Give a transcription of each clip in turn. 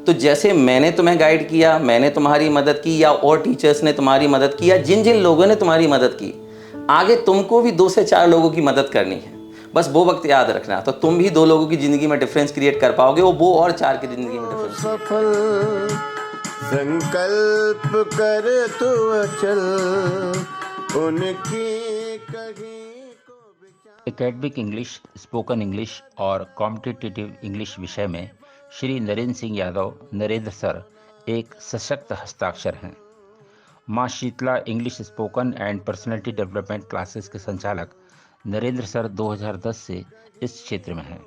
तो जैसे मैंने तुम्हें गाइड किया, मैंने तुम्हारी मदद की, या और टीचर्स ने तुम्हारी मदद की, या जिन जिन लोगों ने तुम्हारी मदद की, आगे तुमको भी 2 से 4 लोगों की मदद करनी है। बस वो वक्त याद रखना, तो तुम भी 2 लोगों की ज़िंदगी में डिफरेंस क्रिएट कर पाओगे, वो और 4 की ज़िंदगी में डिफरेंस। सफल संकल्प कर तू अचल उनकी कहीं को विचार। एकेडमिक इंग्लिश, स्पोकन इंग्लिश और कॉम्पिटिटिव इंग्लिश विषय में श्री नरेंद्र सिंह यादव नरेंद्र सर एक सशक्त हस्ताक्षर हैं। माँ Sheetla English spoken and personality development classes के संचालक नरेंद्र सर 2010 से इस क्षेत्र में हैं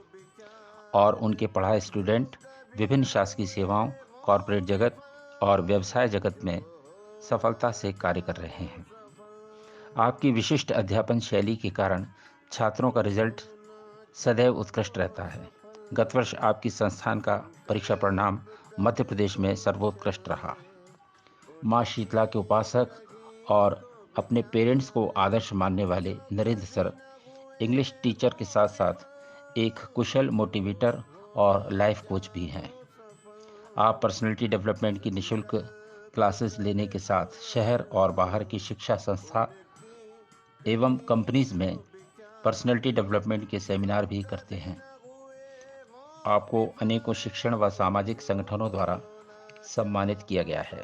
और उनके पढ़ाए स्टूडेंट विभिन्न शासकीय सेवाओं, कॉरपोरेट जगत और व्यवसाय जगत में सफलता से कार्य कर रहे हैं। आपकी विशिष्ट अध्यापन शैली के कारण छात्रों का रिजल्ट सदैव उत्कृष्ट रहता है। गत वर्ष आपकी संस्थान का परीक्षा परिणाम मध्य प्रदेश में सर्वोत्कृष्ट रहा। माँ शीतला के उपासक और अपने पेरेंट्स को आदर्श मानने वाले नरेंद्र सर इंग्लिश टीचर के साथ साथ एक कुशल मोटिवेटर और लाइफ कोच भी हैं। आप पर्सनैलिटी डेवलपमेंट की निःशुल्क क्लासेस लेने के साथ शहर और बाहर की शिक्षा संस्था एवं कंपनीज में पर्सनैलिटी डेवलपमेंट के सेमिनार भी करते हैं। आपको अनेकों शिक्षण व सामाजिक संगठनों द्वारा सम्मानित किया गया है।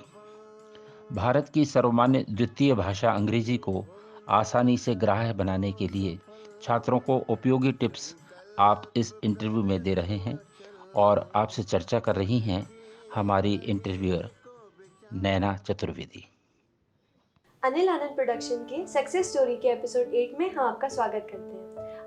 भारत की सर्वमान्य द्वितीय भाषा अंग्रेजी को आसानी से ग्राह्य बनाने के लिए छात्रों को उपयोगी टिप्स आप इस इंटरव्यू में दे रहे हैं और आपसे चर्चा कर रही हैं हमारी इंटरव्यूअर नैना चतुर्वेदी। अनिल आनंद प्रोडक्शन के सक्सेस स्टोरी के एपिसोड 8 में हम आपका स्वागत करते हैं।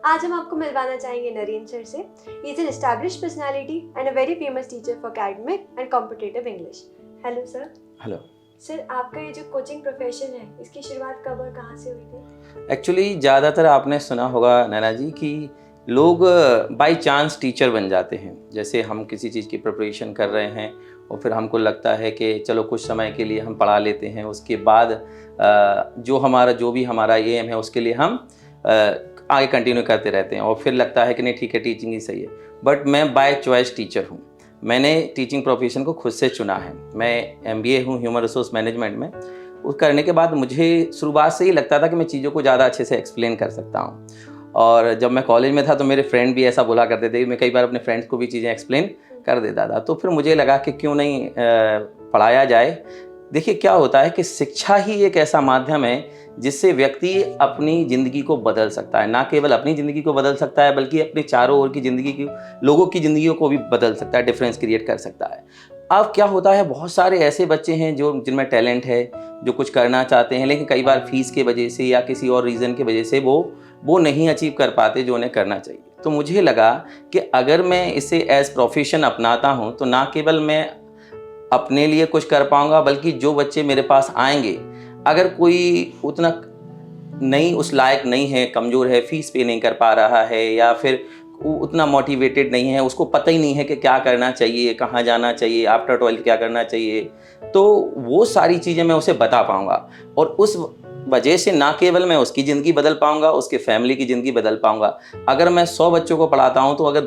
आज हम आपको मिलवाना चाहेंगे नरेंद्र सर से। He is an established personality and a very famous teacher for academic and competitive English. Hello sir. Hello sir, आपका ये जो कोचिंग प्रोफेशन है, इसकी शुरुआत कब और कहाँ से हुई थी? एक्चुअली ज़्यादातर आपने सुना होगा नैना जी कि लोग बाय चांस टीचर बन जाते हैं। जैसे हम किसी चीज़ की प्रिपरेशन कर रहे हैं और फिर हमको लगता है कि चलो कुछ समय के लिए हम पढ़ा लेते हैं, उसके बाद जो भी हमारा एम है उसके लिए हम आगे कंटिन्यू करते रहते हैं और फिर लगता है कि नहीं ठीक है टीचिंग ही सही है। बट मैं बाय चॉइस टीचर हूँ। मैंने टीचिंग प्रोफेशन को खुद से चुना है। मैं MBA हूँ ह्यूमन रिसोर्स मैनेजमेंट में। उस करने के बाद मुझे शुरुआत से ही लगता था कि मैं चीज़ों को ज़्यादा अच्छे से एक्सप्लेन कर सकता हूँ। और जब मैं कॉलेज में था तो मेरे फ्रेंड भी ऐसा बोला करते थे कि मैं कई बार अपने फ्रेंड्स को भी चीज़ें एक्सप्लेन कर देता था। तो फिर मुझे लगा कि क्यों नहीं पढ़ाया जाए। देखिए क्या होता है कि शिक्षा ही एक ऐसा माध्यम है जिससे व्यक्ति अपनी ज़िंदगी को बदल सकता है। ना केवल अपनी ज़िंदगी को बदल सकता है बल्कि अपने चारों ओर की ज़िंदगी की लोगों की ज़िंदगियों को भी बदल सकता है, डिफरेंस क्रिएट कर सकता है। अब क्या होता है, बहुत सारे ऐसे बच्चे हैं जिनमें टैलेंट है, जो कुछ करना चाहते हैं, लेकिन कई बार फीस के वजह से या किसी और रीज़न की वजह से वो नहीं अचीव कर पाते जो उन्हें करना चाहिए। तो मुझे लगा कि अगर मैं इसे एज प्रोफेशन अपनाता हूँ तो ना केवल मैं अपने लिए कुछ कर पाऊँगा बल्कि जो बच्चे मेरे पास आएंगे, अगर कोई उतना नहीं उस लायक नहीं है, कमज़ोर है, फीस पे नहीं कर पा रहा है या फिर उतना मोटिवेटेड नहीं है, उसको पता ही नहीं है कि क्या करना चाहिए, कहाँ जाना चाहिए, आफ्टर 12 क्या करना चाहिए, तो वो सारी चीज़ें मैं उसे बता पाऊँगा। और उस वजह से ना केवल मैं उसकी ज़िंदगी बदल पाऊँगा, उसके फैमिली की ज़िंदगी बदल पाऊँगा। अगर मैं 100 बच्चों को पढ़ाता हूँ तो अगर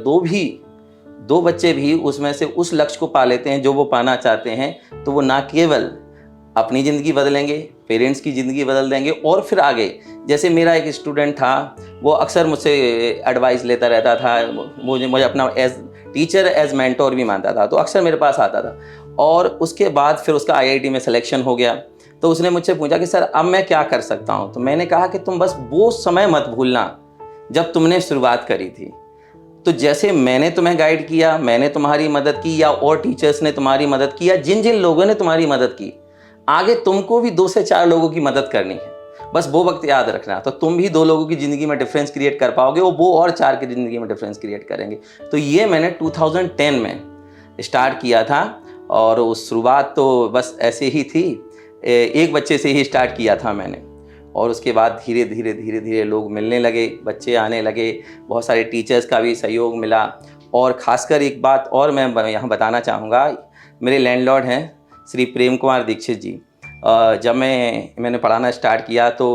दो बच्चे भी उसमें से उस लक्ष्य को पा लेते हैं जो वो पाना चाहते हैं, तो वो ना केवल अपनी ज़िंदगी बदलेंगे, पेरेंट्स की ज़िंदगी बदल देंगे और फिर आगे। जैसे मेरा एक स्टूडेंट था, वो अक्सर मुझसे एडवाइस लेता रहता था, मुझे अपना एज टीचर एज मेंटोर भी मानता था, तो अक्सर मेरे पास आता था। और उसके बाद फिर उसका IIT में सिलेक्शन हो गया, तो उसने मुझसे पूछा कि सर अब मैं क्या कर सकता हूँ। तो मैंने कहा कि तुम बस वो समय मत भूलना जब तुमने शुरुआत करी थी। तो जैसे मैंने तुम्हें गाइड किया, मैंने तुम्हारी मदद की, या और टीचर्स ने तुम्हारी मदद की, या जिन जिन लोगों ने तुम्हारी मदद की, आगे तुमको भी 2 से 4 लोगों की मदद करनी है। बस वो वक्त याद रखना, तो तुम भी 2 लोगों की ज़िंदगी में डिफरेंस क्रिएट कर पाओगे, वो और 4 की ज़िंदगी में डिफरेंस क्रिएट करेंगे। तो ये मैंने 2010 में स्टार्ट किया था और उस शुरुआत तो बस ऐसे ही थी, एक बच्चे से ही स्टार्ट किया था मैंने। और उसके बाद धीरे धीरे लोग मिलने लगे, बच्चे आने लगे, बहुत सारे टीचर्स का भी सहयोग मिला। और ख़ासकर एक बात और मैं यहाँ बताना चाहूँगा, मेरे लैंडलॉर्ड हैं श्री प्रेम कुमार दीक्षित जी। जब मैंने पढ़ाना स्टार्ट किया तो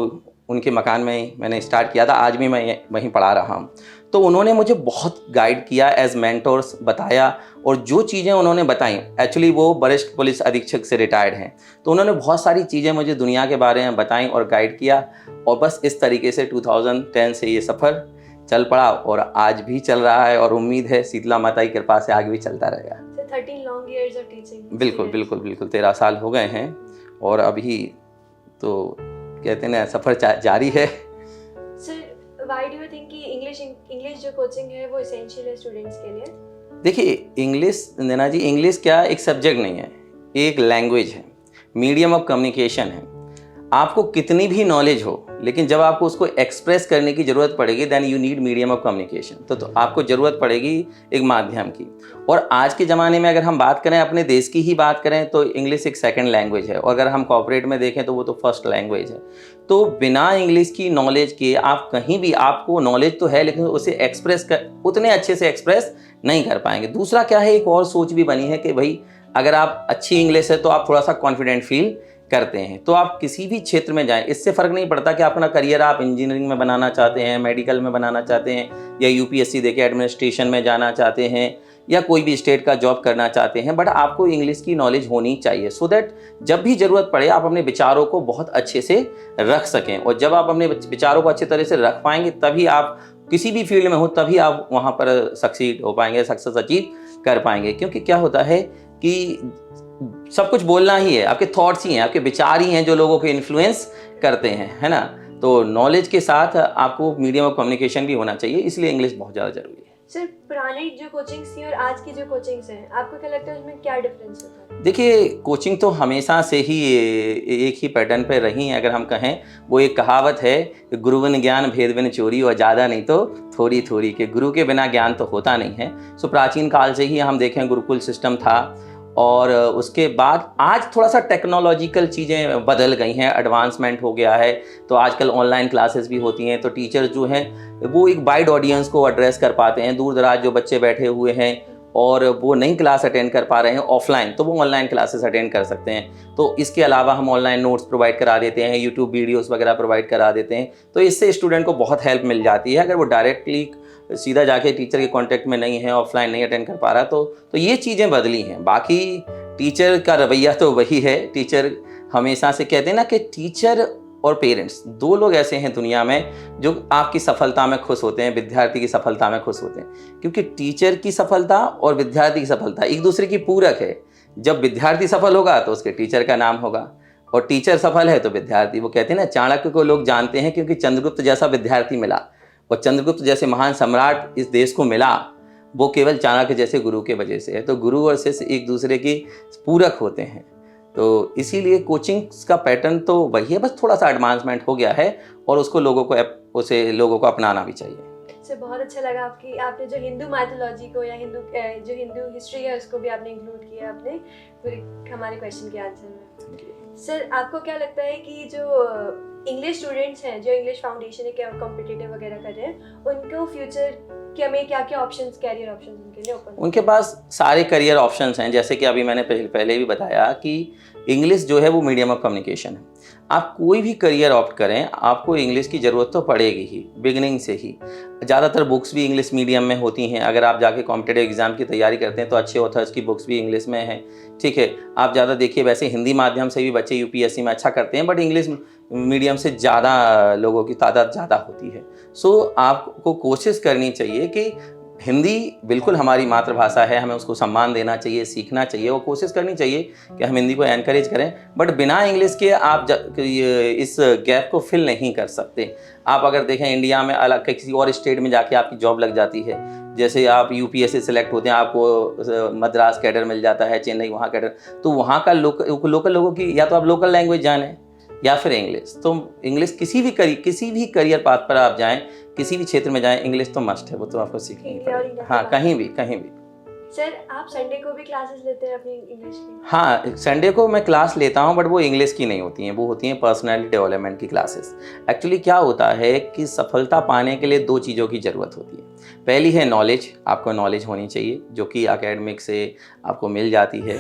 उनके मकान में मैंने स्टार्ट किया था, आज भी मैं वहीं पढ़ा रहा हूँ। तो उन्होंने मुझे बहुत गाइड किया, एज मेंटोर्स बताया, और जो चीज़ें उन्होंने बताई, एक्चुअली वो वरिष्ठ पुलिस अधीक्षक से रिटायर्ड हैं, तो उन्होंने बहुत सारी चीज़ें मुझे दुनिया के बारे में बताई और गाइड किया, और बस इस तरीके से 2010 से ये सफ़र चल पड़ा और आज भी चल रहा है, और उम्मीद है शीतला माता की कृपा से आगे भी चलता रहेगा। 13 लॉन्ग इयर्स ऑफ टीचिंग। बिल्कुल बिल्कुल बिल्कुल 13 साल हो गए हैं, और अभी तो कहते हैं ना सफ़र जारी है। Sir why do you think कि इंग्लिश जो कोचिंग है वो एसेंशियल है स्टूडेंट्स के लिए? देखिए, इंग्लिश नैना जी, इंग्लिश क्या एक सब्जेक्ट नहीं है, एक लैंग्वेज है, मीडियम ऑफ कम्युनिकेशन है। आपको कितनी भी नॉलेज हो, लेकिन जब आपको उसको एक्सप्रेस करने की ज़रूरत पड़ेगी, then you need medium of communication. तो आपको ज़रूरत पड़ेगी एक माध्यम की। और आज के ज़माने में अगर हम बात करें, अपने देश की ही बात करें, तो इंग्लिश एक सेकंड लैंग्वेज है, और अगर हम कॉर्पोरेट में देखें तो वो तो फर्स्ट लैंग्वेज है। तो बिना इंग्लिश की नॉलेज के आप कहीं भी, आपको नॉलेज तो है लेकिन उसे उतने अच्छे से एक्सप्रेस नहीं कर पाएंगे। दूसरा क्या है, एक और सोच भी बनी है कि भाई अगर आप अच्छी इंग्लिश है तो आप थोड़ा सा कॉन्फिडेंट फील करते हैं, तो आप किसी भी क्षेत्र में जाएं, इससे फ़र्क नहीं पड़ता कि अपना करियर आप इंजीनियरिंग में बनाना चाहते हैं, मेडिकल में बनाना चाहते हैं, या यूपीएससी देके एडमिनिस्ट्रेशन में जाना चाहते हैं, या कोई भी स्टेट का जॉब करना चाहते हैं, बट आपको इंग्लिश की नॉलेज होनी चाहिए, सो दैट जब भी ज़रूरत पड़े आप अपने विचारों को बहुत अच्छे से रख सकें। और जब आप अपने विचारों को अच्छे तरह से रख पाएंगे, तभी आप किसी भी फील्ड में हो, तभी आप वहाँ पर सक्सीड हो पाएंगे, सक्सेस अचीव कर पाएंगे। क्योंकि क्या होता है कि सब कुछ बोलना ही है, आपके थॉट्स ही हैं, आपके विचार ही हैं जो लोगों को इन्फ्लुएंस करते हैं, है ना। तो नॉलेज के साथ आपको मीडियम ऑफ कम्युनिकेशन भी होना चाहिए, इसलिए इंग्लिश बहुत ज़्यादा ज़रूरी है। सर पुरानी जो कोचिंग्स थी और आज की जो कोचिंग्स हैं, आपको क्या लगता है उसमें क्या डिफरेंस होता है? देखिए, कोचिंग तो हमेशा से ही एक ही पैटर्न पे रही है। अगर हम कहें, वो एक कहावत है कि गुरु बिन ज्ञान भेद बिन चोरी, और ज़्यादा नहीं तो थोड़ी थोड़ी, के गुरु के बिना ज्ञान तो होता नहीं है। सो प्राचीन काल से ही हम देखें गुरुकुल सिस्टम था, और उसके बाद आज थोड़ा सा टेक्नोलॉजिकल चीज़ें बदल गई हैं, एडवांसमेंट हो गया है, तो आजकल ऑनलाइन क्लासेस भी होती हैं। तो टीचर्स जो हैं वो एक वाइड ऑडियंस को एड्रेस कर पाते हैं। दूर दराज जो बच्चे बैठे हुए हैं और वो नई क्लास अटेंड कर पा रहे हैं ऑफलाइन, तो वो ऑनलाइन क्लासेस अटेंड कर सकते हैं। तो इसके अलावा हम ऑनलाइन नोट्स प्रोवाइड करा देते हैं, यूट्यूब वीडियोस वगैरह प्रोवाइड करा देते हैं। तो इससे स्टूडेंट को बहुत हेल्प मिल जाती है। अगर वो डायरेक्टली सीधा जाके टीचर के कांटेक्ट में नहीं है, ऑफलाइन नहीं अटेंड कर पा रहा, तो ये चीज़ें बदली हैं। बाकी टीचर का रवैया तो वही है। टीचर हमेशा से कहते हैं ना कि टीचर और पेरेंट्स दो लोग ऐसे हैं दुनिया में जो आपकी सफलता में खुश होते हैं, विद्यार्थी की सफलता में खुश होते हैं। क्योंकि टीचर की सफलता और विद्यार्थी की सफलता एक दूसरे की पूरक है। जब विद्यार्थी सफल होगा तो उसके टीचर का नाम होगा, और टीचर सफल है तो विद्यार्थी। वो कहते हैं ना, चाणक्य को लोग जानते हैं क्योंकि चंद्रगुप्त जैसा विद्यार्थी मिला, और चंद्रगुप्त जैसे महान सम्राट इस देश को मिला वो केवल चाणक्य जैसे गुरु के वजह से है। तो गुरु और शिष्य एक दूसरे की पूरक होते हैं। तो इसीलिए कोचिंग्स का पैटर्न तो वही है, बस थोड़ा सा एडवांसमेंट हो गया है, और उसको लोगों को अपनाना भी चाहिए। सर बहुत अच्छा लगा आपने जो हिंदू माइथोलॉजी को या जो हिंदू हिस्ट्री है उसको भी आपने इंक्लूड किया अपने पूरे हमारे क्वेश्चन के आंसर में। सर आपको क्या लगता है कि जो इंग्लिश स्टूडेंट्स हैं जो इंग्लिश फाउंडेशन या कॉम्पिटिटिव वगैरह कर रहे हैं, उनको फ्यूचर के में क्या क्या ऑप्शंस, कैरियर ऑप्शंस उनके लिए ओपन? उनके पास सारे करियर ऑप्शंस हैं। जैसे कि अभी मैंने पहले भी बताया कि इंग्लिश जो है वो मीडियम ऑफ कम्युनिकेशन है। आप कोई भी करियर ऑप्ट करें, आपको इंग्लिश की ज़रूरत तो पड़ेगी ही बिगिनिंग से ही। ज़्यादातर बुक्स भी इंग्लिश मीडियम में होती हैं। अगर आप जाके कॉम्पिटिटिव एग्जाम की तैयारी करते हैं तो अच्छे ऑथर्स की बुक्स भी इंग्लिश में हैं, ठीक है। आप ज़्यादा देखिए, वैसे हिंदी माध्यम से भी बच्चे यूपीएससी में अच्छा करते हैं, बट इंग्लिश मीडियम से ज़्यादा लोगों की तादाद ज़्यादा होती है। सो आपको कोशिश करनी चाहिए कि हिंदी बिल्कुल हमारी मातृभाषा है, हमें उसको सम्मान देना चाहिए, सीखना चाहिए, और कोशिश करनी चाहिए कि हम हिंदी को एनकरेज करें। बट बिना इंग्लिश के आप इस गैप को फिल नहीं कर सकते। आप अगर देखें, इंडिया में अलग किसी और स्टेट में जाके आपकी जॉब लग जाती है। जैसे आप यूपीएससी सेलेक्ट होते हैं, आपको मद्रास कैडर मिल जाता है, चेन्नई वहाँ कैडर, तो वहाँ का लोकल लोगों की या तो आप लोकल लैंग्वेज जानें या फिर इंग्लिश। तो इंग्लिश किसी भी करियर पाथ पर आप जाएं, किसी भी क्षेत्र में जाएं, इंग्लिश तो मस्ट है, वो तो आपको सीखनी पड़ेगी। हाँ, कहीं भी। सर आप संडे को भी क्लासेस लेते हैं अपनी इंग्लिश की? हाँ, संडे को मैं क्लास लेता हूँ, बट वो इंग्लिश की नहीं होती हैं, वो होती हैं पर्सनैलिटी डेवलपमेंट की क्लासेस। एक्चुअली क्या होता है कि सफलता पाने के लिए दो चीज़ों की ज़रूरत होती है। पहली है नॉलेज, आपको नॉलेज होनी चाहिए जो कि एकेडमिक से आपको मिल जाती है।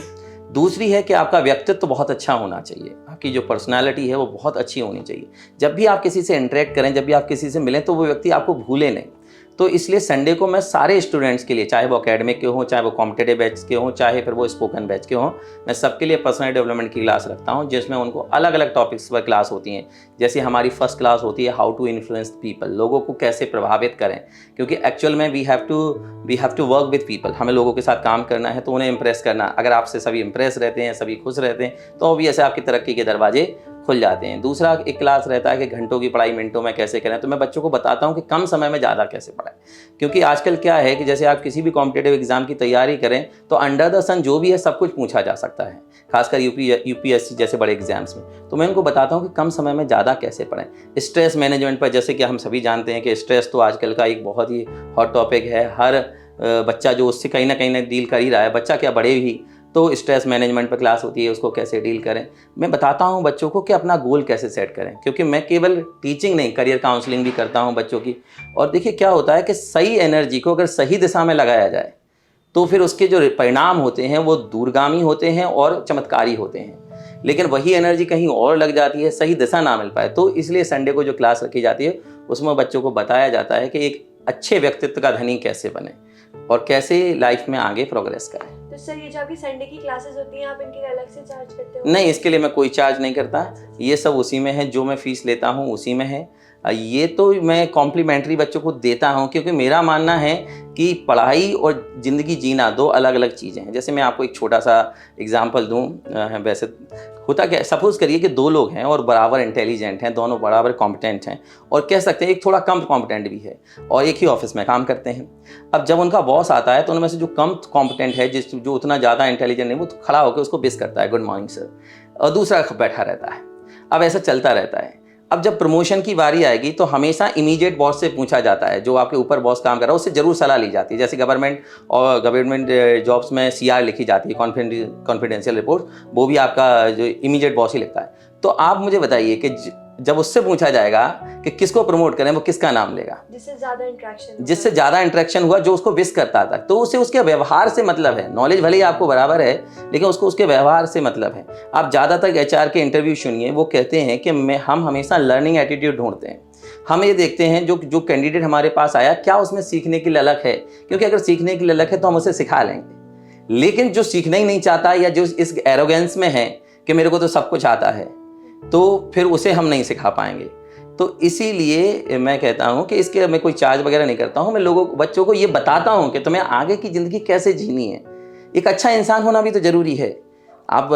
दूसरी है कि आपका व्यक्तित्व तो बहुत अच्छा होना चाहिए, आपकी जो पर्सनालिटी है वो बहुत अच्छी होनी चाहिए। जब भी आप किसी से इंटरेक्ट करें, जब भी आप किसी से मिलें, तो वो व्यक्ति आपको भूले नहीं। तो इसलिए संडे को मैं सारे स्टूडेंट्स के लिए, चाहे वो एकेडमिक के हों, चाहे वो कॉम्पिटिटिव बैच के हों, चाहे फिर वो स्पोकन बैच के हों, मैं सबके लिए पर्सनल डेवलपमेंट की क्लास रखता हूं, जिसमें उनको अलग अलग टॉपिक्स पर क्लास होती हैं। जैसे हमारी फर्स्ट क्लास होती है हाउ टू इन्फ्लुएंस पीपल, लोगों को कैसे प्रभावित करें, क्योंकि एक्चुअल में we have to work with people, हमें लोगों के साथ काम करना है, तो उन्हें इंप्रेस करना। अगर आपसे सभी इंप्रेस रहते हैं, सभी खुश रहते हैं, तो ऑब्वियस है आपकी तरक्की के दरवाजे खुल जाते हैं। दूसरा एक क्लास रहता है कि घंटों की पढ़ाई मिनटों में कैसे करें, तो मैं बच्चों को बताता हूं कि कम समय में ज़्यादा कैसे पढ़ाएं। क्योंकि आजकल क्या है कि जैसे आप किसी भी कॉम्पिटिटिव एग्जाम की तैयारी करें, तो अंडर द सन जो भी है सब कुछ पूछा जा सकता है, खासकर यूपीएससी जैसे बड़े एग्जाम्स में। तो मैं उनको बताता हूं कि कम समय में ज़्यादा कैसे पढ़ें। स्ट्रेस मैनेजमेंट पर, जैसे कि हम सभी जानते हैं कि स्ट्रेस तो आजकल का एक बहुत ही हॉट टॉपिक है। हर बच्चा जो उससे कहीं ना डील कर ही रहा है, बच्चा क्या बड़े भी। तो स्ट्रेस मैनेजमेंट पर क्लास होती है, उसको कैसे डील करें। मैं बताता हूं बच्चों को कि अपना गोल कैसे सेट करें, क्योंकि मैं केवल टीचिंग नहीं, करियर काउंसलिंग भी करता हूं बच्चों की। और देखिए क्या होता है कि सही एनर्जी को अगर सही दिशा में लगाया जाए, तो फिर उसके जो परिणाम होते हैं वो दूरगामी होते हैं और चमत्कारी होते हैं। लेकिन वही एनर्जी कहीं और लग जाती है, सही दिशा ना मिल पाए। तो इसलिए संडे को जो क्लास रखी जाती है, उसमें बच्चों को बताया जाता है कि एक अच्छे व्यक्तित्व का धनी कैसे बने और कैसे लाइफ में आगे प्रोग्रेस करें। तो सर, ये जो आपकी संडे की क्लासेस होती हैं, आप इनके लिए अलग से चार्ज करते हो? नहीं, इसके लिए मैं कोई चार्ज नहीं करता, ये सब उसी में है, जो मैं फीस लेता हूँ उसी में है। ये तो मैं कॉम्प्लीमेंट्री बच्चों को देता हूँ, क्योंकि मेरा मानना है कि पढ़ाई और ज़िंदगी जीना दो अलग अलग चीज़ें हैं। जैसे मैं आपको एक छोटा सा एग्जांपल दूँ, वैसे होता क्या, सपोज़ करिए कि दो लोग हैं और बराबर इंटेलिजेंट हैं, दोनों बराबर कॉम्पिटेंट हैं, और कह सकते हैं एक थोड़ा कम कॉम्पिटेंट भी है, और एक ही ऑफिस में काम करते हैं। अब जब उनका बॉस आता है, तो उनमें से जो कम कॉम्पिटेंट है, जो उतना ज़्यादा इंटेलिजेंट नहीं, वो तो खड़ा होकर उसको विश करता है, गुड मॉर्निंग सर, और दूसरा बैठा रहता है। अब ऐसा चलता रहता है। अब जब प्रमोशन की बारी आएगी, तो हमेशा इमीडिएट बॉस से पूछा जाता है, जो आपके ऊपर बॉस काम कर रहा है उससे जरूर सलाह ली जाती है। जैसे गवर्नमेंट जॉब्स में CR लिखी जाती है, कॉन्फिडेंशियल रिपोर्ट, वो भी आपका जो इमीडिएट बॉस ही लिखता है। तो आप मुझे बताइए कि जब उससे पूछा जाएगा कि किसको प्रमोट करें, वो किसका नाम लेगा? जिससे ज़्यादा इंटरेक्शन हुआ, जो उसको विश करता था। तो उसे उसके व्यवहार से मतलब है, नॉलेज भले ही आपको बराबर है, लेकिन उसको उसके व्यवहार से मतलब है। आप ज़्यादातर HR के इंटरव्यू सुनिए, वो कहते हैं कि हम हमेशा लर्निंग एटीट्यूड ढूंढते हैं। हम ये देखते हैं जो कैंडिडेट हमारे पास आया, क्या उसमें सीखने की ललक है, क्योंकि अगर सीखने की ललक है तो हम उसे सिखा लेंगे। लेकिन जो सीखना ही नहीं चाहता, या जो इस एरोगेंस में है कि मेरे को तो सब कुछ आता है, तो फिर उसे हम नहीं सिखा पाएंगे। तो इसीलिए मैं कहता हूँ कि इसके मैं कोई चार्ज वगैरह नहीं करता हूँ। मैं बच्चों को ये बताता हूँ कि तुम्हें आगे की ज़िंदगी कैसे जीनी है। एक अच्छा इंसान होना भी तो ज़रूरी है। आप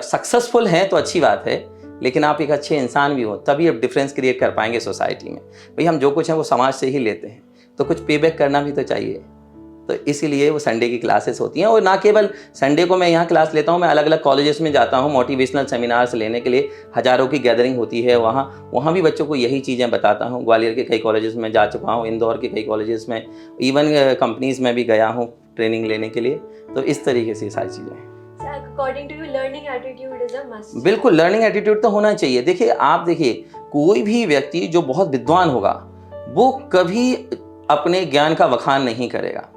सक्सेसफुल हैं तो अच्छी बात है, लेकिन आप एक अच्छे इंसान भी हो, तभी आप डिफरेंस क्रिएट कर पाएंगे सोसाइटी में। भाई हम जो कुछ है वो समाज से ही लेते हैं, तो कुछ पे बैक करना भी तो चाहिए। तो इसीलिए वो संडे की क्लासेस होती हैं। और ना केवल संडे को मैं यहाँ क्लास लेता हूँ, मैं अलग अलग कॉलेजेस में जाता हूँ मोटिवेशनल सेमिनार्स लेने के लिए। हज़ारों की गैदरिंग होती है वहाँ भी बच्चों को यही चीज़ें बताता हूँ। ग्वालियर के कई कॉलेजेस में जा चुका हूँ, इंदौर के कई कॉलेजेस में, इवन कंपनीज़ में भी गया हूँ ट्रेनिंग लेने के लिए। तो इस तरीके से सारी चीज़ें हैं। According to you, learning attitude is a must. बिल्कुल, लर्निंग एटीट्यूड तो होना चाहिए। देखिए कोई भी व्यक्ति जो बहुत विद्वान होगा, वो कभी अपने ज्ञान का बखान नहीं करेगा।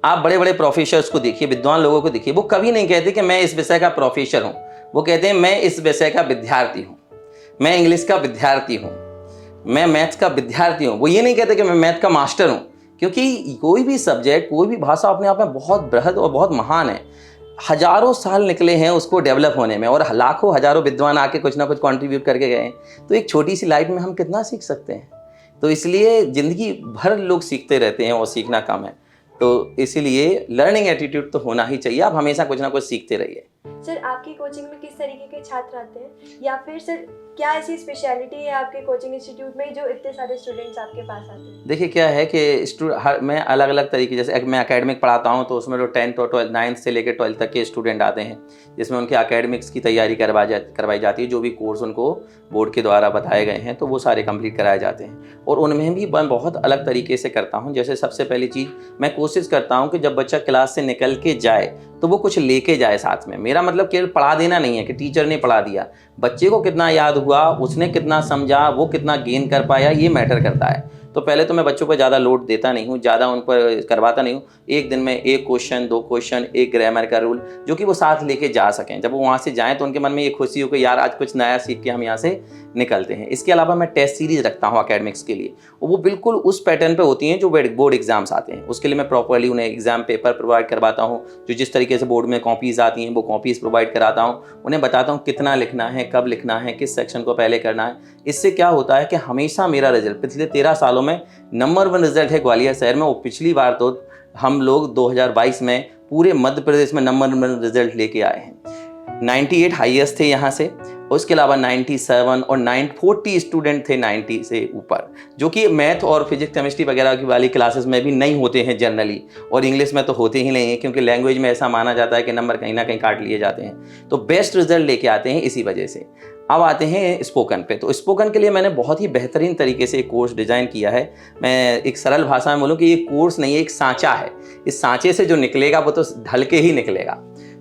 आप बड़े बड़े प्रोफेसर्स को देखिए, विद्वान लोगों को देखिए, वो कभी नहीं कहते कि मैं इस विषय का प्रोफेसर हूँ। वो कहते हैं मैं इस विषय का विद्यार्थी हूँ, मैं इंग्लिश का विद्यार्थी हूँ, मैं मैथ्स का विद्यार्थी हूँ। वो ये नहीं कहते कि मैं मैथ का मास्टर हूँ, क्योंकि कोई भी सब्जेक्ट, कोई भी भाषा अपने आप में बहुत बृहद और बहुत महान है। हजारों साल निकले हैं उसको डेवलप होने में, और लाखों हजारों विद्वान आके कुछ ना कुछ कंट्रीब्यूट करके गए हैं। तो एक छोटी सी लाइफ में हम कितना सीख सकते हैं। तो इसलिए ज़िंदगी भर लोग सीखते रहते हैं और सीखना कम है। तो इसीलिए लर्निंग एटीट्यूड तो होना ही चाहिए। आप हमेशा कुछ ना कुछ सीखते रहिए। सर, आपकी कोचिंग में किस तरीके के छात्र आते हैं, या फिर सर क्या ऐसी स्पेशलिटी है आपके कोचिंग इंस्टीट्यूट में जो इतने सारे स्टूडेंट्स आपके पास आते हैं? देखिए क्या है कि मैं अलग अलग तरीके, जैसे मैं एकेडमिक पढ़ाता हूँ, तो उसमें जो 10th और 12th 9th से लेकर 12th तक के स्टूडेंट आते हैं, जिसमें उनके एकेडमिक्स की तैयारी करवाई जाती है। जो भी कोर्स उनको बोर्ड के द्वारा बताए गए हैं, तो वो सारे कंप्लीट कराए जाते हैं। और उनमें भी मैं बहुत अलग तरीके से करता हूँ। जैसे सबसे पहली चीज़ मैं कोशिश करता हूँ कि जब बच्चा क्लास से निकल के जाए, तो वो कुछ लेके जाए साथ में। मेरा मतलब केवल पढ़ा देना नहीं है कि टीचर ने पढ़ा दिया। बच्चे को कितना याद हुआ, उसने कितना समझा, वो कितना गेन कर पाया, ये मैटर करता है। तो पहले तो मैं बच्चों पर ज़्यादा लोड देता नहीं हूँ, ज़्यादा उन पर करवाता नहीं हूँ। एक दिन में 1 क्वेश्चन, 2 क्वेश्चन, एक ग्रामर का रूल, जो कि वो साथ लेके जा सकें। जब वो वहाँ से जाएँ तो उनके मन में ये खुशी हो कि यार आज कुछ नया सीख के हम यहाँ से निकलते हैं। इसके अलावा मैं टेस्ट सीरीज़ रखता हूँ एकेडमिक्स के लिए, वो बिल्कुल उस पैटर्न पे होती हैं जो बोर्ड एग्जाम्स आते हैं। उसके लिए मैं प्रॉपर्ली उन्हें एग्जाम पेपर प्रोवाइड करवाता हूँ, जो जिस तरीके से बोर्ड में कॉपीज़ आती हैं वो कॉपीज़ प्रोवाइड कराता हूँ। उन्हें बताता हूँ कितना लिखना है, कब लिखना है, किस सेक्शन को पहले करना है। इससे क्या होता है कि हमेशा मेरा रिजल्ट पिछले 13 सालों में नंबर 1 रिजल्ट है ग्वालियर शहर में। वो पिछली बार तो हम लोग 2022 में पूरे मध्य प्रदेश में नंबर 1 रिजल्ट लेके आए हैं। 98 हाईएस्ट थे यहाँ से, उसके अलावा 97 और 940 स्टूडेंट थे 90 से ऊपर, जो कि मैथ और फिजिक्स केमिस्ट्री वगैरह की वाली क्लासेस में भी नहीं होते हैं जनरली, और इंग्लिश में तो होते ही नहीं हैं, क्योंकि लैंग्वेज में ऐसा माना जाता है कि नंबर कहीं ना कहीं काट लिए जाते हैं। तो बेस्ट रिजल्ट लेके आते हैं इसी वजह से। अब आते हैं स्पोकन पे। तो स्पोकन के लिए मैंने बहुत ही बेहतरीन तरीके से एक कोर्स डिज़ाइन किया है। मैं एक सरल भाषा में बोलूँ कि ये कोर्स नहीं है, एक सांचा है। इस सांचे से जो निकलेगा वो तो ढल के ही निकलेगा।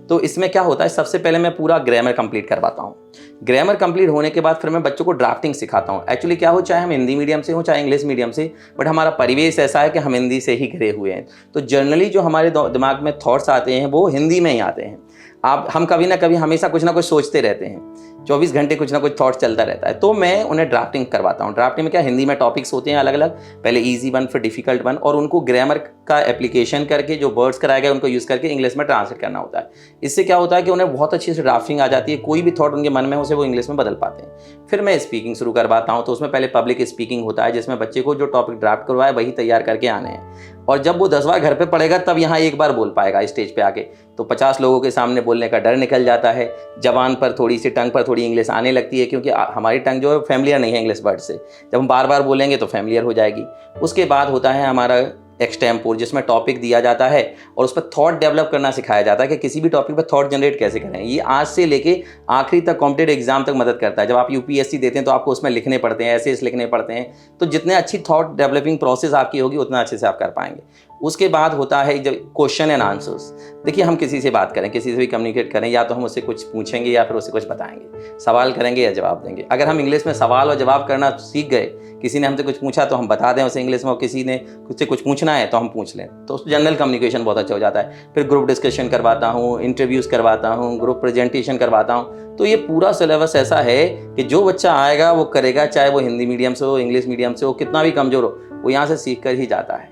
तो इसमें क्या होता है, सबसे पहले मैं पूरा ग्रामर कंप्लीट करवाता हूँ। ग्रामर कंप्लीट होने के बाद फिर मैं बच्चों को ड्राफ्टिंग सिखाता हूँ। एक्चुअली क्या हो, चाहे हम हिंदी मीडियम से हो चाहे इंग्लिश मीडियम से, बट हमारा परिवेश ऐसा है कि हम हिंदी से ही घिरे हुए हैं। तो जनरली जो हमारे दिमाग में थॉट्स आते हैं वो हिंदी में ही आते हैं। हम कभी ना कभी हमेशा कुछ ना कुछ सोचते रहते हैं, 24 घंटे कुछ ना कुछ थॉट चलता रहता है। तो मैं उन्हें ड्राफ्टिंग करवाता हूँ। ड्राफ्टिंग में क्या, हिंदी में टॉपिक्स होते हैं अलग अलग, पहले इजी वन फिर डिफिकल्ट वन, और उनको ग्रामर का एप्लीकेशन करके जो वर्ड्स कराए गए उनको यूज़ करके इंग्लिश में ट्रांसलेट करना होता है। इससे क्या होता है कि उन्हें बहुत अच्छी से ड्राफ्टिंग आ जाती है, कोई भी थॉट उनके मन में हो उसे वो इंग्लिश में बदल पाते हैं। फिर मैं स्पीकिंग शुरू करवाता हूँ। तो उसमें पहले पब्लिक स्पीकिंग होता है, जिसमें बच्चे को जो टॉपिक ड्राफ्ट करवाए वही तैयार करके आने हैं, और जब वो 10 बार घर पे पढ़ेगा तब यहाँ एक बार बोल पाएगा स्टेज पे आके। तो 50 लोगों के सामने बोलने का डर निकल जाता है। जबान पर थोड़ी सी, टंग पर थोड़ी इंग्लिश आने लगती है, क्योंकि हमारी टंग जो है फैमिलियर नहीं है इंग्लिश वर्ड से। जब हम बार बार बोलेंगे तो फैमिलियर हो जाएगी। उसके बाद होता है हमारा एक्सटेम्पोर, जिसमें टॉपिक दिया जाता है और उस पर थॉट डेवलप करना सिखाया जाता है कि किसी भी टॉपिक पर थॉट जनरेट कैसे करें। ये आज से लेके आखिरी तक कॉम्पिटेटिव एग्जाम तक मदद करता है। जब आप यूपीएससी देते हैं तो आपको उसमें लिखने पड़ते हैं, एसेस लिखने पड़ते हैं। तो जितने अच्छी थॉट डेवलपिंग प्रोसेस आपकी होगी उतना अच्छे से आप कर पाएंगे। उसके बाद होता है जब क्वेश्चन एंड आंसर्स। देखिए, हम किसी से बात करें, किसी से भी कम्युनिकेट करें, या तो हम उससे कुछ पूछेंगे या फिर उससे कुछ बताएंगे, सवाल करेंगे या जवाब देंगे। अगर हम इंग्लिश में सवाल और जवाब करना सीख गए, किसी ने हमसे कुछ पूछा तो हम बता दें उसे इंग्लिश में, और किसी ने मुझसे कुछ पूछना है तो हम पूछ लें, तो जनरल कम्युनिकेशन बहुत अच्छा हो जाता है। फिर ग्रुप डिस्कशन करवाता हूँ, इंटरव्यूज़ करवाता हूँ, ग्रुप प्रेजेंटेशन करवाता हूँ। तो ये पूरा सिलेबस ऐसा है कि जो बच्चा आएगा वो करेगा, चाहे वो हिंदी मीडियम से हो, इंग्लिश मीडियम से हो, कितना भी कमज़ोर हो, वो यहाँ से सीख कर ही जाता है।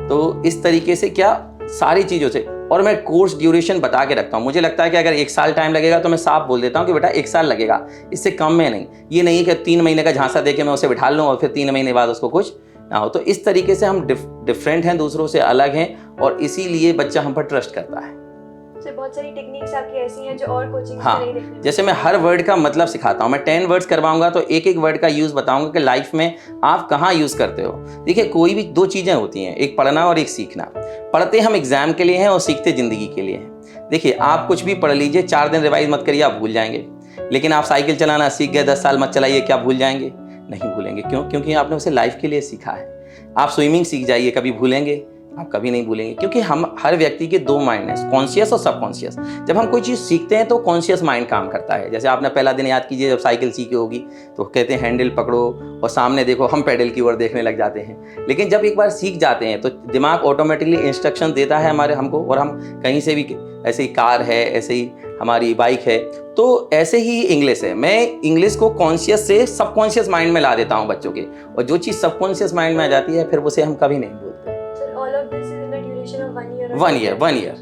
तो इस तरीके से क्या सारी चीज़ों से, और मैं कोर्स ड्यूरेशन बता के रखता हूँ। मुझे लगता है कि अगर 1 साल टाइम लगेगा तो मैं साफ बोल देता हूँ कि बेटा 1 साल लगेगा, इससे कम में नहीं। ये नहीं कि 3 महीने का झांसा दे के मैं उसे बिठा लूँ और फिर 3 महीने बाद उसको कुछ ना हो। तो इस तरीके से हम डिफरेंट हैं, दूसरों से अलग हैं, और इसीलिए बच्चा हम पर ट्रस्ट करता है। सर, बहुत सारी टेक्निक्स आपकी ऐसी हैं जो और कोचिंग हाँ, में नहीं देखने जैसे मैं हर वर्ड का मतलब सिखाता हूँ। मैं 10 वर्ड्स करवाऊंगा तो एक एक वर्ड का यूज़ बताऊंगा कि लाइफ में आप कहाँ यूज़ करते हो। देखिए, कोई भी 2 चीज़ें होती हैं, एक पढ़ना और एक सीखना। पढ़ते हम एग्जाम के लिए हैं और सीखते ज़िंदगी के लिए हैं। देखिए, आप कुछ भी पढ़ लीजिए, 4 दिन रिवाइज मत करिए, आप भूल जाएंगे। लेकिन आप साइकिल चलाना सीख गए, 10 साल मत चलाइए, क्या भूल जाएंगे? नहीं भूलेंगे। क्यों? क्योंकि आपने उसे लाइफ के लिए सीखा है। आप स्विमिंग सीख जाइए, कभी भूलेंगे? आप कभी नहीं भूलेंगे, क्योंकि हम हर व्यक्ति के 2 माइंड हैं, कॉन्शियस और सबकॉन्शियस। जब हम कोई चीज़ सीखते हैं तो कॉन्शियस माइंड काम करता है। जैसे आपने पहला दिन याद कीजिए, जब साइकिल सीखी होगी तो कहते हैं हैंडल पकड़ो और सामने देखो, हम पैडल की ओर देखने लग जाते हैं। लेकिन जब एक बार सीख जाते हैं तो दिमाग ऑटोमेटिकली इंस्ट्रक्शन देता है हमको, और हम कहीं से भी, ऐसे ही कार है, ऐसे ही हमारी बाइक है, तो ऐसे ही इंग्लिश है। मैं इंग्लिश को कॉन्शियस से सबकॉन्शियस माइंड में ला देता हूँ बच्चों के, और जो चीज़ सबकॉन्शियस माइंड में आ जाती है फिर उसे हम कभी नहीं भूलते। 1 ईयर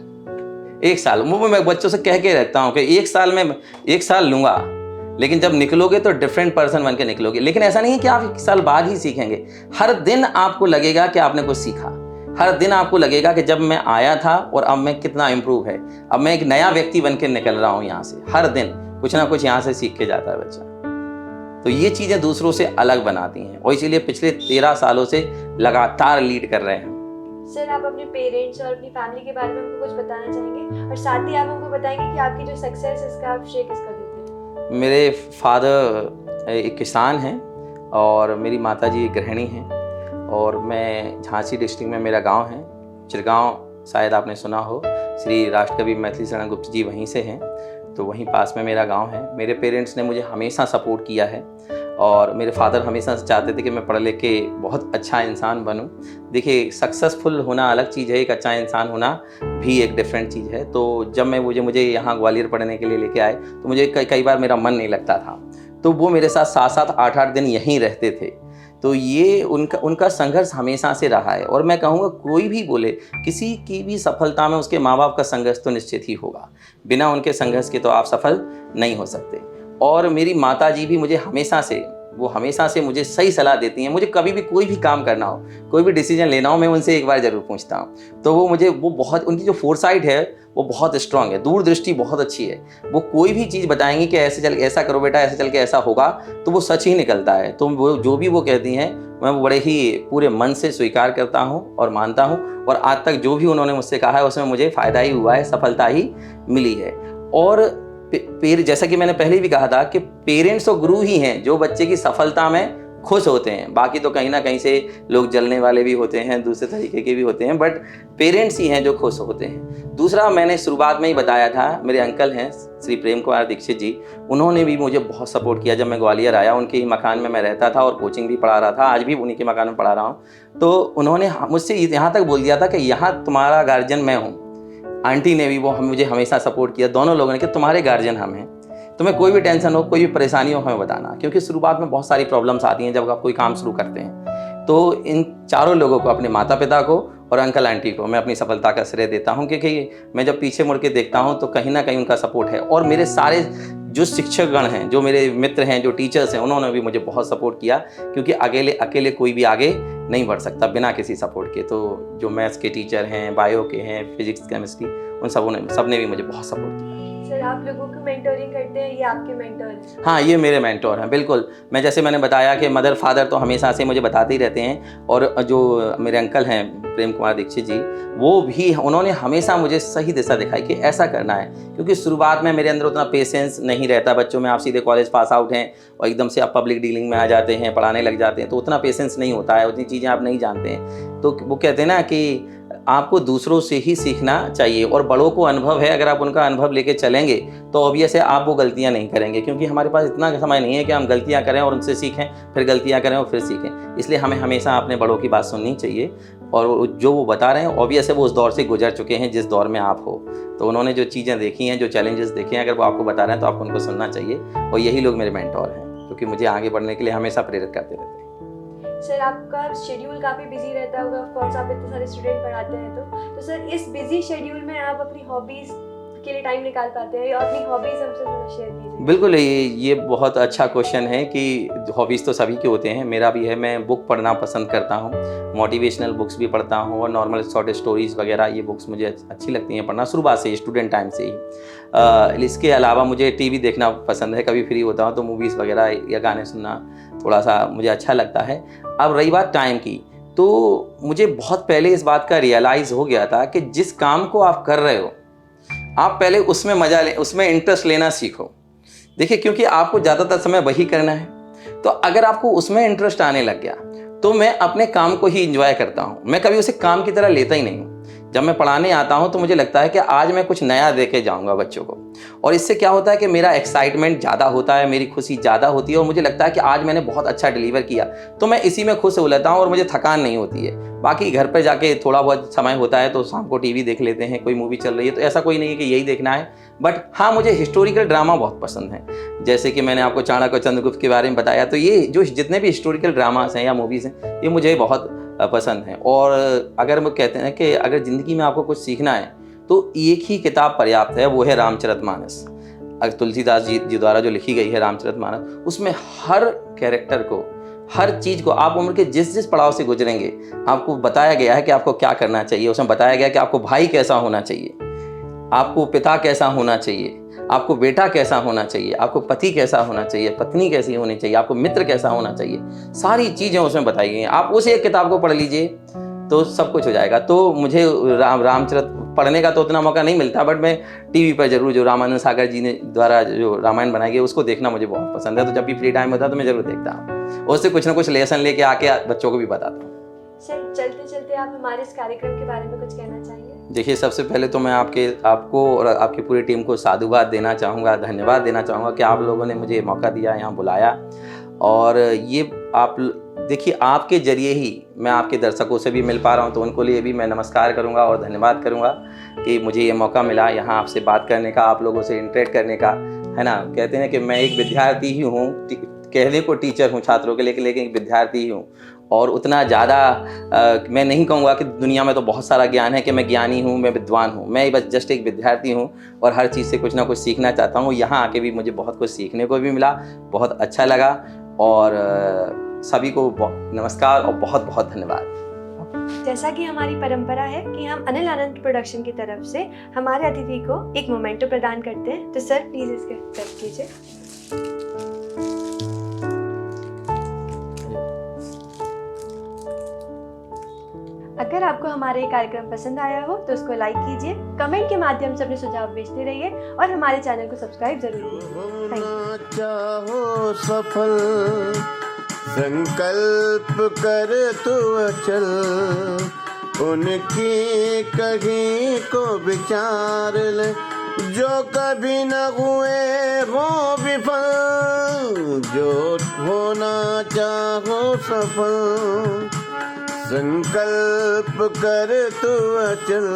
1 साल। वो मैं बच्चों से कह के रखता हूँ कि 1 साल में 1 साल लूँगा, लेकिन जब निकलोगे तो डिफरेंट पर्सन बन के निकलोगे। लेकिन ऐसा नहीं है कि आप 1 साल बाद ही सीखेंगे। हर दिन आपको लगेगा कि आपने कुछ सीखा। हर दिन आपको लगेगा कि जब मैं आया था और अब मैं कितना इम्प्रूव है, अब मैं एक नया व्यक्ति बन के निकल रहा हूँ यहाँ से। हर दिन कुछ ना कुछ यहाँ से सीख के जाता है बच्चा। तो ये चीज़ें दूसरों से अलग बनाती हैं, और इसीलिए पिछले 13 सालों से लगातार लीड कर रहे हैं। सर, आप अपने पेरेंट्स और अपनी फैमिली के बारे में हमको कुछ बताना चाहेंगे, और साथ ही आप हमको बताएंगे कि आपकी जो सक्सेस है इसका आप श्रेय किसको देते हैं? मेरे फादर एक किसान हैं और मेरी माताजी एक गृहिणी हैं, और मैं झांसी डिस्ट्रिक्ट में मेरा गांव है चिरगांव, शायद आपने सुना हो। श्री राष्ट्रकवि मैथिली शरण गुप्त जी वहीं से हैं, तो वहीं पास में मेरा गांव है। मेरे पेरेंट्स ने मुझे हमेशा सपोर्ट किया है। और मेरे फादर हमेशा से चाहते थे कि मैं पढ़ लिख के बहुत अच्छा इंसान बनूं। देखिए, सक्सेसफुल होना अलग चीज़ है, एक अच्छा इंसान होना भी एक डिफरेंट चीज़ है। तो जब मैं मुझे यहाँ ग्वालियर पढ़ने के लिए लेके आए तो मुझे कई बार मेरा मन नहीं लगता था, तो वो मेरे साथ 7-7, 8-8 दिन यहीं रहते थे। तो ये उनका संघर्ष हमेशा से रहा है। और मैं कहूँगा, कोई भी बोले, किसी की भी सफलता में उसके माँ बाप का संघर्ष तो निश्चित ही होगा। बिना उनके संघर्ष के तो आप सफल नहीं हो सकते। और मेरी माताजी भी मुझे हमेशा से मुझे सही सलाह देती हैं। मुझे कभी भी कोई भी काम करना हो, कोई भी डिसीजन लेना हो, मैं उनसे एक बार ज़रूर पूछता हूँ। तो वो बहुत, उनकी जो फोरसाइट है वो बहुत स्ट्रांग है, दूरदृष्टि बहुत अच्छी है। वो कोई भी चीज़ बताएंगी कि ऐसा करो बेटा, ऐसे चल के ऐसा होगा, तो वो सच ही निकलता है। तो वो जो भी वो कहती हैं, मैं वो बड़े ही पूरे मन से स्वीकार करता हूँ और मानता हूँ। और आज तक जो भी उन्होंने मुझसे कहा है उसमें मुझे फ़ायदा ही हुआ है, सफलता ही मिली है। और जैसा कि मैंने पहले भी कहा था कि पेरेंट्स और गुरु ही हैं जो बच्चे की सफलता में खुश होते हैं। बाकी तो कहीं ना कहीं से लोग जलने वाले भी होते हैं, दूसरे तरीके के भी होते हैं, बट पेरेंट्स ही हैं जो खुश होते हैं। दूसरा, मैंने शुरुआत में ही बताया था, मेरे अंकल हैं श्री प्रेम कुमार दीक्षित जी, उन्होंने भी मुझे बहुत सपोर्ट किया। जब मैं ग्वालियर आया, उनके ही मकान में मैं रहता था और कोचिंग भी पढ़ा रहा था, आज भी उन्हीं के मकान में पढ़ा रहा हूँ। तो उन्होंने मुझसे यहाँ तक बोल दिया था कि यहाँ तुम्हारा गार्जियन मैं हूँ। आंटी ने भी मुझे हमेशा सपोर्ट किया, दोनों लोगों ने, कि तुम्हारे गार्जियन हम हैं, तुम्हें कोई भी टेंशन हो, कोई भी परेशानी हो, हमें बताना। क्योंकि शुरुआत में बहुत सारी प्रॉब्लम्स आती हैं जब आप कोई काम शुरू करते हैं। तो इन चारों लोगों को, अपने माता पिता को और अंकल आंटी को, मैं अपनी सफलता का श्रेय देता हूं। क्योंकि मैं जब पीछे मुड़ के देखता हूं तो कहीं ना कहीं उनका सपोर्ट है। और मेरे सारे जो शिक्षकगण हैं, जो मेरे मित्र हैं, जो टीचर्स हैं, उन्होंने भी मुझे बहुत सपोर्ट किया। क्योंकि अकेले कोई भी आगे नहीं बढ़ सकता बिना किसी सपोर्ट के। तो जो मैथ्स के टीचर हैं, बायो के हैं, फिजिक्स, केमिस्ट्री, उन सबने भी मुझे बहुत सपोर्ट किया। सर, आप लोगों को मेंटोरिंग करते हैं, ये आपके मेंटोर हैं? हाँ, ये मेरे मेंटोर हैं, बिल्कुल। मैंने बताया कि मदर फादर तो हमेशा से मुझे बताते ही रहते हैं। और जो मेरे अंकल हैं प्रेम कुमार दीक्षित जी, वो भी, उन्होंने हमेशा मुझे सही दिशा दिखाई कि ऐसा करना है। क्योंकि शुरुआत में मेरे अंदर उतना पेशेंस नहीं रहता। बच्चों में आप सीधे कॉलेज पास आउट हैं और एकदम से आप पब्लिक डीलिंग में आ जाते हैं, पढ़ाने लग जाते हैं, तो उतना पेशेंस नहीं होता है, उतनी चीज़ें आप नहीं जानते हैं। तो वो कहते हैं ना कि आपको दूसरों से ही सीखना चाहिए। और बड़ों को अनुभव है, अगर आप उनका अनुभव लेके चलेंगे तो ऑब्वियस है आप वो गलतियां नहीं करेंगे। क्योंकि हमारे पास इतना समय नहीं है कि हम गलतियां करें और उनसे सीखें, फिर गलतियां करें और फिर सीखें। इसलिए हमें हमेशा अपने बड़ों की बात सुननी चाहिए। और जो वो बता रहे हैं, ऑब्वियस है वो उस दौर से गुजर चुके हैं जिस दौर में आप हो। तो उन्होंने जो चीज़ें देखी हैं, जो चैलेंजेस देखे हैं, अगर वो आपको बता रहे हैं तो आपको उनको सुनना चाहिए। और यही लोग मेरे मेंटोर हैं, क्योंकि मुझे आगे बढ़ने के लिए हमेशा प्रेरित करते रहते हैं। सर, आपका शेड्यूल काफ़ी बिजी रहता होगा, ऑफ कोर्स आप इतने सारे स्टूडेंट पढ़ाते हैं। तो सर, इस बिजी शेड्यूल में आप अपनी हॉबीज़ के लिए टाइम निकाल पाते हैं? और अपनी हॉबीज़ हमसे थोड़ा शेयर कीजिए। बिल्कुल, ये बहुत अच्छा क्वेश्चन है कि हॉबीज़ तो सभी के होते हैं, मेरा भी है। मैं बुक पढ़ना पसंद करता हूँ, मोटिवेशनल बुक्स भी पढ़ता हूँ और नॉर्मल शॉर्ट स्टोरीज़ वगैरह, ये बुक्स मुझे अच्छी लगती हैं पढ़ना, शुरुआत से ही, स्टूडेंट टाइम से ही। इसके अलावा मुझे टीवी देखना पसंद है। कभी फ्री होता हूँ तो मूवीज़ वगैरह या गाने सुनना थोड़ा सा मुझे अच्छा लगता है। अब रही बात टाइम की, तो मुझे बहुत पहले इस बात का रियलाइज़ हो गया था कि जिस काम को आप कर रहे हो, आप पहले उसमें मजा ले, उसमें इंटरेस्ट लेना सीखो। देखिए, क्योंकि आपको ज़्यादातर समय वही करना है। तो अगर आपको उसमें इंटरेस्ट आने लग गया तो मैं अपने काम को ही इंजॉय करता हूँ। मैं कभी उसे काम की तरह लेता ही नहीं हूँ। जब मैं पढ़ाने आता हूँ तो मुझे लगता है कि आज मैं कुछ नया दे के जाऊँगा बच्चों को। और इससे क्या होता है कि मेरा एक्साइटमेंट ज़्यादा होता है, मेरी खुशी ज़्यादा होती है और मुझे लगता है कि आज मैंने बहुत अच्छा डिलीवर किया। तो मैं इसी में खुश हो लेता हूँ और मुझे थकान नहीं होती है। बाकी घर पर जाके थोड़ा बहुत समय होता है तो शाम को टीवी देख लेते हैं, कोई मूवी चल रही है तो ऐसा कोई नहीं है कि यही देखना है। बट हाँ, मुझे हिस्टोरिकल ड्रामा बहुत पसंद है। जैसे कि मैंने आपको चाणक्य और चंद्रगुप्त के बारे में बताया, तो ये जो जितने भी हिस्टोरिकल ड्रामास हैं या मूवीज़ हैं, ये मुझे बहुत पसंद हैं। और अगर वो कहते हैं कि अगर ज़िंदगी में आपको कुछ सीखना है तो एक ही किताब पर्याप्त है, वो है रामचरितमानस। अगर तुलसीदास जी द्वारा जो लिखी गई है रामचरितमानस, उसमें हर कैरेक्टर को, हर चीज़ को, आप उम्र के जिस जिस पड़ाव से गुजरेंगे आपको बताया गया है कि आपको क्या करना चाहिए। उसमें बताया गया है कि आपको भाई कैसा होना चाहिए, आपको पिता कैसा होना चाहिए, आपको बेटा कैसा होना चाहिए, आपको पति कैसा होना चाहिए, पत्नी कैसी होनी चाहिए, आपको मित्र कैसा होना चाहिए। सारी चीज़ें उसमें बताई गई हैं। आप उस एक किताब को पढ़ लीजिए तो सब कुछ हो जाएगा। तो मुझे रामचरित पढ़ने का तो उतना मौका नहीं मिलता, बट मैं टीवी पर जरूर, जो रामानंद सागर जी ने द्वारा जो रामायण बनाई गई उसको देखना मुझे बहुत पसंद है। तो जब भी फ्री टाइम होता है तो मैं जरूर देखता हूँ, उससे कुछ ना कुछ लेसन लेके आके बच्चों को भी बताता हूँ। सर, चलते चलते आप हमारे इस कार्यक्रम के बारे में कुछ कहना चाहेंगे? देखिए, सबसे पहले तो मैं आपको और आपकी पूरी टीम को साधुवाद देना चाहूँगा, धन्यवाद देना चाहूँगा कि आप लोगों ने मुझे मौका दिया, यहाँ बुलाया। और ये आप देखिए, आपके ज़रिए ही मैं आपके दर्शकों से भी मिल पा रहा हूँ, तो उनको लिए भी मैं नमस्कार करूँगा और धन्यवाद करूँगा कि मुझे ये मौका मिला यहाँ आपसे बात करने का, आप लोगों से इंटरेक्ट करने का, है ना। कहते हैं कि मैं एक विद्यार्थी ही हूँ, कहने को टीचर हूँ छात्रों के, लेकिन एक विद्यार्थी ही हूँ। और उतना ज़्यादा मैं नहीं कहूँगा कि दुनिया में तो बहुत सारा ज्ञान है कि मैं ज्ञानी हूँ, मैं विद्वान हूँ। मैं बस जस्ट एक विद्यार्थी हूँ और हर चीज़ से कुछ ना कुछ सीखना चाहता हूँ। यहाँ आके भी मुझे बहुत कुछ सीखने को भी मिला, बहुत अच्छा लगा। और सभी को नमस्कार और बहुत बहुत धन्यवाद। जैसा कि हमारी परंपरा है कि हम अनिल आनंद प्रोडक्शन की तरफ से हमारे अतिथि को एक मोमेंटो प्रदान करते हैं, तो सर प्लीज इसके एक्सेप्ट कीजिए। अगर आपको हमारा ये कार्यक्रम पसंद आया हो तो उसको लाइक कीजिए, कमेंट के माध्यम से अपने सुझाव भेजते रहिए और हमारे चैनल को सब्सक्राइब जरूर कीजिए। Thank you. होना चाहो सफल, संकल्प कर तू अचल, उनकी कहीं को विचार ले, जो कभी न हुए हो विफल। जो होना चाहो सफल, संकल्प कर तू अचल।